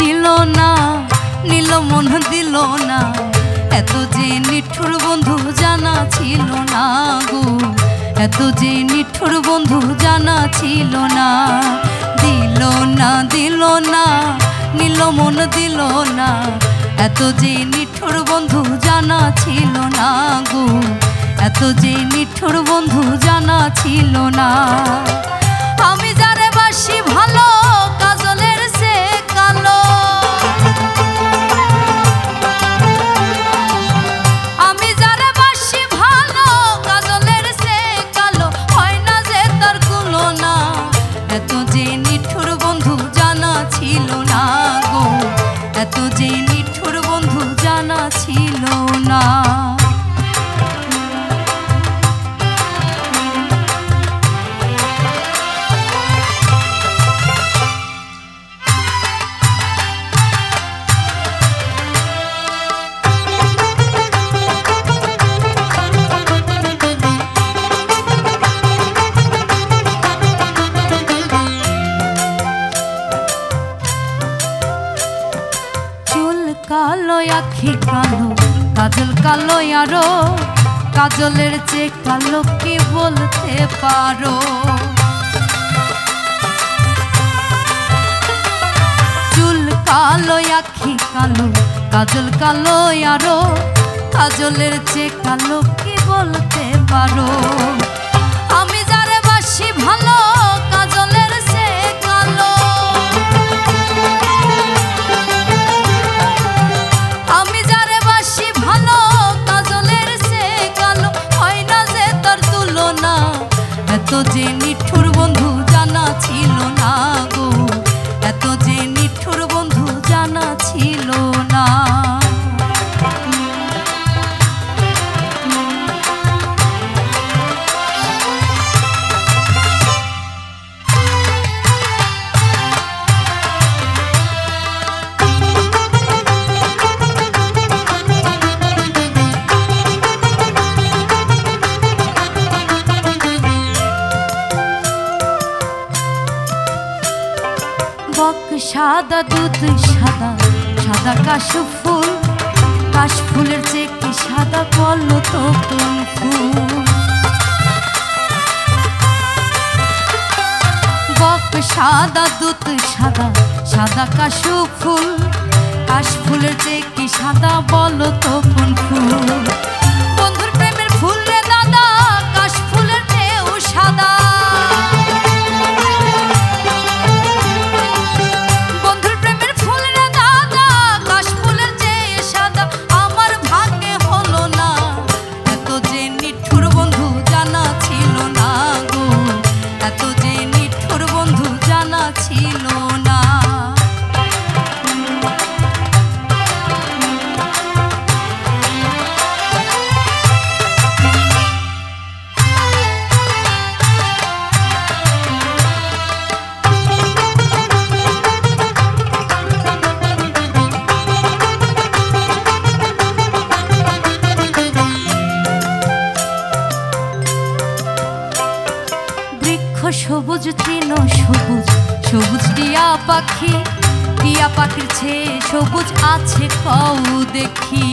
দিল না নীল মন দিল না, এত যে নিঠুর বন্ধু জানা ছিল না গো, এত যে নিঠুর বন্ধু জানা ছিল না। দিল না নীল মন দিল না, এত যে নিঠুর বন্ধু জানা ছিল না গো, এত যে নিঠুর বন্ধু জানা ছিল না। আমি যারে বাসি ভালো কাজলের সে কালো, আমি যারে বাসি ভালো কাজলের সে কালো, হয় না যে তার তুলনা। এত যে নিঠুর বন্ধু জানা ছিল না গো, এত যে নিঠুর বন্ধু জানা ছিল না। কালো আখি কালো কাজল কালো আরো, কাজলের চেয়ে কালো কি বলতে পারো। চুল কালো আখি কালো কাজল কালো আরো, কাজলের চেয়ে কালো কি বলতে পারো। আমি যারে বাসি ভালো কাজলের সে কালো, আমি যারে বাসি ভালো কাজলের সে কালো, হয় না যে তার তুলনা। এত যে নিঠুর বন্ধু জানা ছিল না গো, এত যে নিঠুর বন্ধু জানা ছিল না। বক সাদা দুধ সাদা সাদা কাশফুল, কাশফুলের চেয়ে কি সাদা বলো তো কোন ফুল। বক সাদা দুধ সাদা সাদা কাশফুল, কাশফুলের চেয়ে কি সাদা বলো তো কোন ফুল। বন্ধুর প্রেমের ফুল রে দাদা, কাশফুলের চেয়েও সাদা। সবুজ তৃণ সবুজ সবুজ টিয়া পাখি, টিয়া পাখির চেয়ে সবুজ আছে কও দেখি।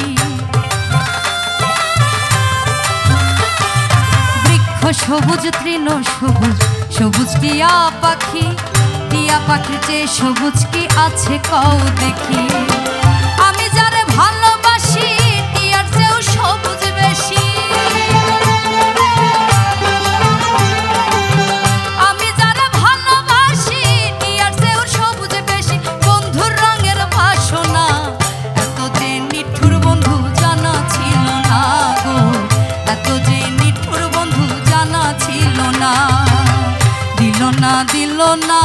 বৃক্ষ সবুজ তৃণ সবুজ সবুজ টিয়া পাখি, টিয়া পাখির চেয়ে সবুজ কি আছে কও দেখি। আমি যারে ভালোবাসি টিয়ার চেয়েও সবুজ বেশি, দিল না